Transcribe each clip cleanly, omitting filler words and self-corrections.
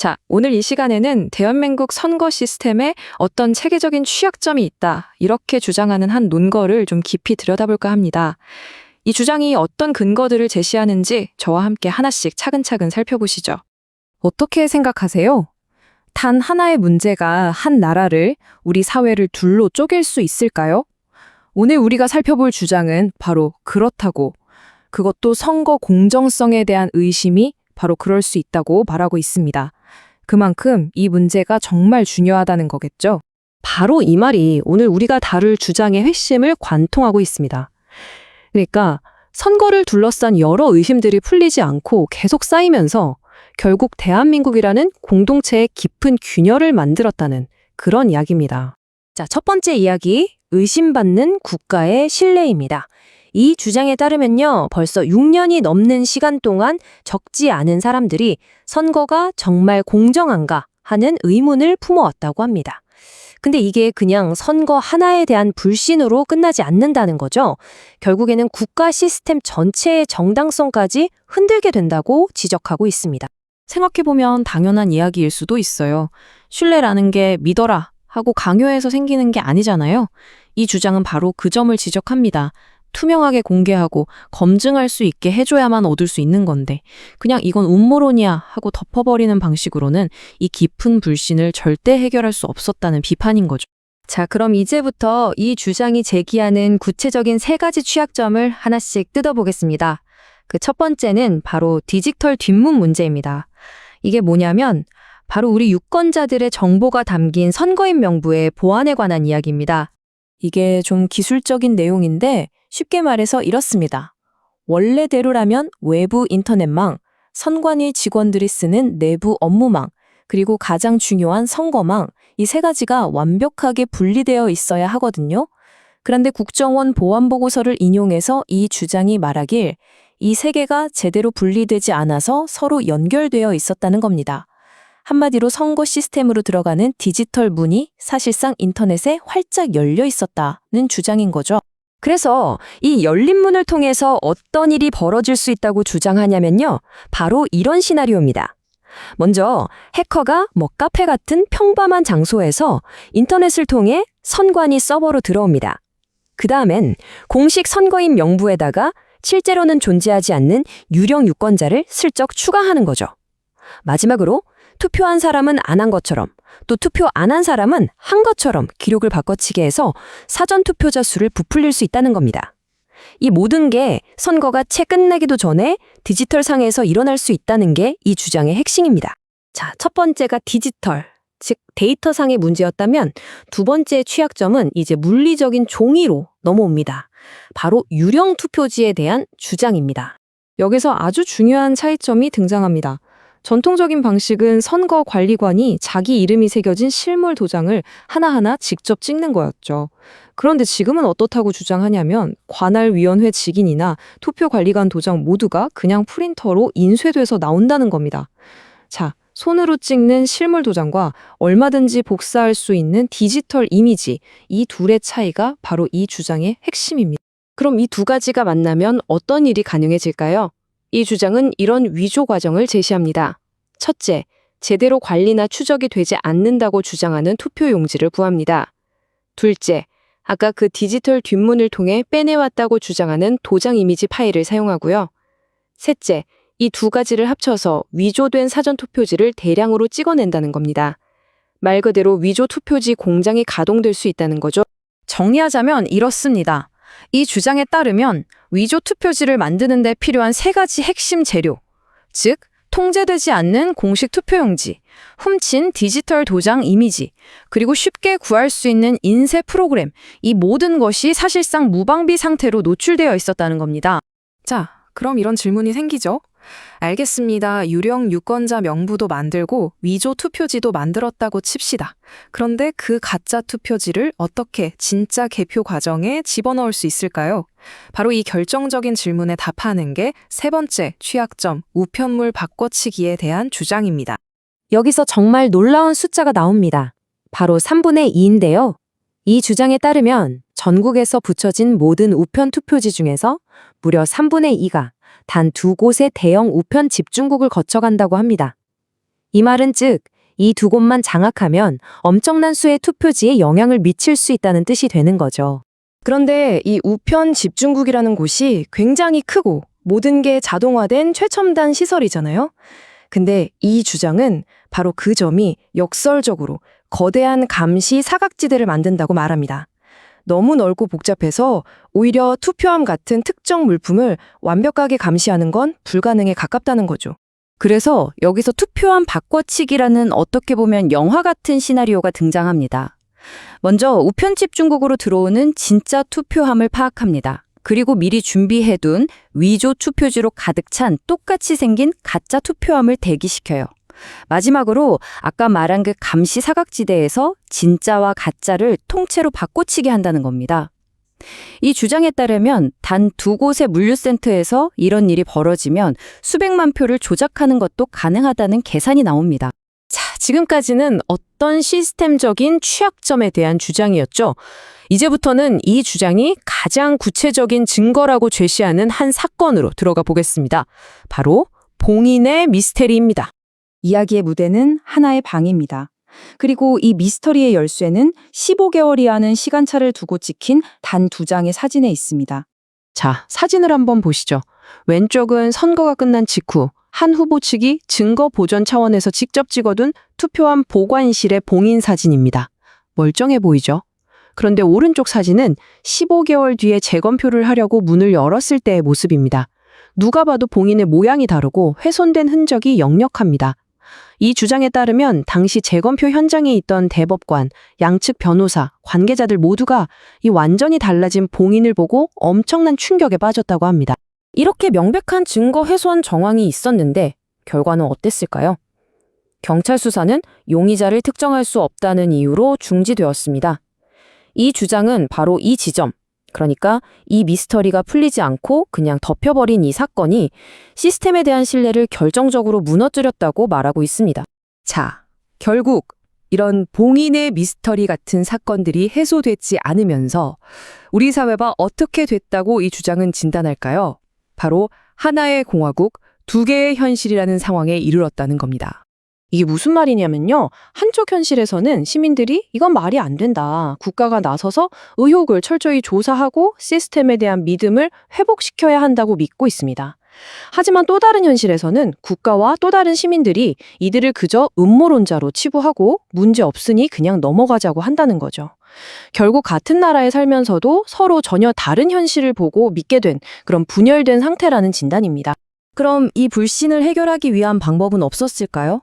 자, 오늘 이 시간에는 대한민국 선거 시스템에 어떤 체계적인 취약점이 있다, 이렇게 주장하는 한 논거를 좀 깊이 들여다볼까 합니다. 이 주장이 어떤 근거들을 제시하는지 저와 함께 하나씩 차근차근 살펴보시죠. 어떻게 생각하세요? 단 하나의 문제가 한 나라를, 우리 사회를 둘로 쪼갤 수 있을까요? 오늘 우리가 살펴볼 주장은 바로 그렇다고, 그것도 선거 공정성에 대한 의심이 바로 그럴 수 있다고 말하고 있습니다. 그만큼 이 문제가 정말 중요하다는 거겠죠? 바로 이 말이 오늘 우리가 다룰 주장의 핵심을 관통하고 있습니다. 그러니까 선거를 둘러싼 여러 의심들이 풀리지 않고 계속 쌓이면서 결국 대한민국이라는 공동체의 깊은 균열을 만들었다는 그런 이야기입니다. 자, 첫 번째 이야기, 의심받는 국가의 신뢰입니다. 이 주장에 따르면요, 벌써 6년이 넘는 시간 동안 적지 않은 사람들이 선거가 정말 공정한가 하는 의문을 품어왔다고 합니다. 근데 이게 그냥 선거 하나에 대한 불신으로 끝나지 않는다는 거죠. 결국에는 국가 시스템 전체의 정당성까지 흔들게 된다고 지적하고 있습니다. 생각해보면 당연한 이야기일 수도 있어요. 신뢰라는 게 믿어라 하고 강요해서 생기는 게 아니잖아요. 이 주장은 바로 그 점을 지적합니다. 투명하게 공개하고 검증할 수 있게 해줘야만 얻을 수 있는 건데 그냥 이건 음모론이야 하고 덮어버리는 방식으로는 이 깊은 불신을 절대 해결할 수 없었다는 비판인 거죠. 자, 그럼 이제부터 이 주장이 제기하는 구체적인 세 가지 취약점을 하나씩 뜯어보겠습니다. 그 첫 번째는 바로 디지털 뒷문 문제입니다. 이게 뭐냐면 바로 우리 유권자들의 정보가 담긴 선거인 명부의 보안에 관한 이야기입니다. 이게 좀 기술적인 내용인데 쉽게 말해서 이렇습니다. 원래대로라면 외부 인터넷망, 선관위 직원들이 쓰는 내부 업무망, 그리고 가장 중요한 선거망, 이 세 가지가 완벽하게 분리되어 있어야 하거든요. 그런데 국정원 보안보고서를 인용해서 이 주장이 말하길 이 세 개가 제대로 분리되지 않아서 서로 연결되어 있었다는 겁니다. 한마디로 선거 시스템으로 들어가는 디지털 문이 사실상 인터넷에 활짝 열려 있었다는 주장인 거죠. 그래서 이 열린 문을 통해서 어떤 일이 벌어질 수 있다고 주장하냐면요. 바로 이런 시나리오입니다. 먼저 해커가 카페 같은 평범한 장소에서 인터넷을 통해 선관위 서버로 들어옵니다. 그 다음엔 공식 선거인 명부에다가 실제로는 존재하지 않는 유령 유권자를 슬쩍 추가하는 거죠. 마지막으로 투표한 사람은 안 한 것처럼 또 투표 안 한 사람은 한 것처럼 기록을 바꿔치게 해서 사전 투표자 수를 부풀릴 수 있다는 겁니다. 이 모든 게 선거가 채 끝나기도 전에 디지털상에서 일어날 수 있다는 게 이 주장의 핵심입니다. 자, 첫 번째가 디지털, 즉 데이터상의 문제였다면 두 번째 취약점은 이제 물리적인 종이로 넘어옵니다. 바로 유령 투표지에 대한 주장입니다. 여기서 아주 중요한 차이점이 등장합니다. 전통적인 방식은 선거관리관이 자기 이름이 새겨진 실물 도장을 하나하나 직접 찍는 거였죠. 그런데 지금은 어떻다고 주장하냐면 관할위원회 직인이나 투표관리관 도장 모두가 그냥 프린터로 인쇄돼서 나온다는 겁니다. 자, 손으로 찍는 실물 도장과 얼마든지 복사할 수 있는 디지털 이미지, 이 둘의 차이가 바로 이 주장의 핵심입니다. 그럼 이 두 가지가 만나면 어떤 일이 가능해질까요? 이 주장은 이런 위조 과정을 제시합니다. 첫째, 제대로 관리나 추적이 되지 않는다고 주장하는 투표 용지를 구합니다. 둘째, 아까 그 디지털 뒷문을 통해 빼내왔다고 주장하는 도장 이미지 파일을 사용하고요. 셋째, 이 두 가지를 합쳐서 위조된 사전 투표지를 대량으로 찍어낸다는 겁니다. 말 그대로 위조 투표지 공장이 가동될 수 있다는 거죠. 정리하자면 이렇습니다. 이 주장에 따르면 위조 투표지를 만드는 데 필요한 세 가지 핵심 재료, 즉 통제되지 않는 공식 투표용지, 훔친 디지털 도장 이미지, 그리고 쉽게 구할 수 있는 인쇄 프로그램, 이 모든 것이 사실상 무방비 상태로 노출되어 있었다는 겁니다. 자, 그럼 이런 질문이 생기죠? 알겠습니다. 유령 유권자 명부도 만들고 위조 투표지도 만들었다고 칩시다. 그런데 그 가짜 투표지를 어떻게 진짜 개표 과정에 집어넣을 수 있을까요? 바로 이 결정적인 질문에 답하는 게 세 번째 취약점, 우편물 바꿔치기에 대한 주장입니다. 여기서 정말 놀라운 숫자가 나옵니다. 바로 3분의 2인데요. 이 주장에 따르면 전국에서 붙여진 모든 우편 투표지 중에서 무려 3분의 2가 단 두 곳의 대형 우편 집중국을 거쳐간다고 합니다. 이 말은 즉, 이 두 곳만 장악하면 엄청난 수의 투표지에 영향을 미칠 수 있다는 뜻이 되는 거죠. 그런데 이 우편 집중국이라는 곳이 굉장히 크고 모든 게 자동화된 최첨단 시설이잖아요. 근데 이 주장은 바로 그 점이 역설적으로 거대한 감시 사각지대를 만든다고 말합니다. 너무 넓고 복잡해서 오히려 투표함 같은 특정 물품을 완벽하게 감시하는 건 불가능에 가깝다는 거죠. 그래서 여기서 투표함 바꿔치기라는 어떻게 보면 영화 같은 시나리오가 등장합니다. 먼저 우편 집중국으로 들어오는 진짜 투표함을 파악합니다. 그리고 미리 준비해둔 위조 투표지로 가득 찬 똑같이 생긴 가짜 투표함을 대기시켜요. 마지막으로 아까 말한 그 감시 사각지대에서 진짜와 가짜를 통째로 바꿔치기 한다는 겁니다. 이 주장에 따르면 단 두 곳의 물류센터에서 이런 일이 벌어지면 수백만 표를 조작하는 것도 가능하다는 계산이 나옵니다. 자, 지금까지는 어떤 시스템적인 취약점에 대한 주장이었죠. 이제부터는 이 주장이 가장 구체적인 증거라고 제시하는 한 사건으로 들어가 보겠습니다. 바로 봉인의 미스테리입니다. 이야기의 무대는 하나의 방입니다. 그리고 이 미스터리의 열쇠는 15개월이라는 시간차를 두고 찍힌 단 2장의 사진에 있습니다. 자, 사진을 한번 보시죠. 왼쪽은 선거가 끝난 직후 한 후보 측이 증거 보존 차원에서 직접 찍어둔 투표함 보관실의 봉인 사진입니다. 멀쩡해 보이죠? 그런데 오른쪽 사진은 15개월 뒤에 재검표를 하려고 문을 열었을 때의 모습입니다. 누가 봐도 봉인의 모양이 다르고 훼손된 흔적이 역력합니다. 이 주장에 따르면 당시 재검표 현장에 있던 대법관, 양측 변호사, 관계자들 모두가 이 완전히 달라진 봉인을 보고 엄청난 충격에 빠졌다고 합니다. 이렇게 명백한 증거 훼손 정황이 있었는데 결과는 어땠을까요? 경찰 수사는 용의자를 특정할 수 없다는 이유로 중지되었습니다. 이 주장은 바로 이 지점, 그러니까 이 미스터리가 풀리지 않고 그냥 덮여버린 이 사건이 시스템에 대한 신뢰를 결정적으로 무너뜨렸다고 말하고 있습니다. 자, 결국 이런 봉인의 미스터리 같은 사건들이 해소되지 않으면서 우리 사회가 어떻게 됐다고 이 주장은 진단할까요? 바로 하나의 공화국, 두 개의 현실이라는 상황에 이르렀다는 겁니다. 이게 무슨 말이냐면요. 한쪽 현실에서는 시민들이 이건 말이 안 된다. 국가가 나서서 의혹을 철저히 조사하고 시스템에 대한 믿음을 회복시켜야 한다고 믿고 있습니다. 하지만 또 다른 현실에서는 국가와 또 다른 시민들이 이들을 그저 음모론자로 치부하고 문제 없으니 그냥 넘어가자고 한다는 거죠. 결국 같은 나라에 살면서도 서로 전혀 다른 현실을 보고 믿게 된 그런 분열된 상태라는 진단입니다. 그럼 이 불신을 해결하기 위한 방법은 없었을까요?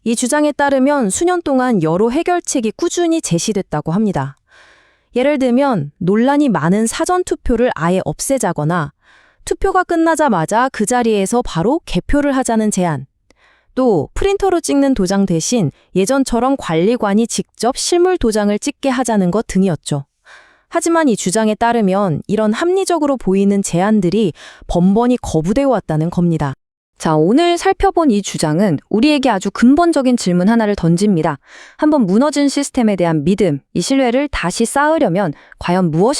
이 주장에 따르면 수년 동안 여러 해결책이 꾸준히 제시됐다고 합니다. 예를 들면 논란이 많은 사전투표를 아예 없애자거나 투표가 끝나자마자 그 자리에서 바로 개표를 하자는 제안, 또 프린터로 찍는 도장 대신 예전처럼 관리관이 직접 실물 도장을 찍게 하자는 것 등이었죠. 하지만 이 주장에 따르면 이런 합리적으로 보이는 제안들이 번번이 거부되어 왔다는 겁니다. 자, 오늘 살펴본 이 주장은 우리에게 아주 근본적인 질문 하나를 던집니다. 한번 무너진 시스템에 대한 믿음, 이 신뢰를 다시 쌓으려면 과연 무엇이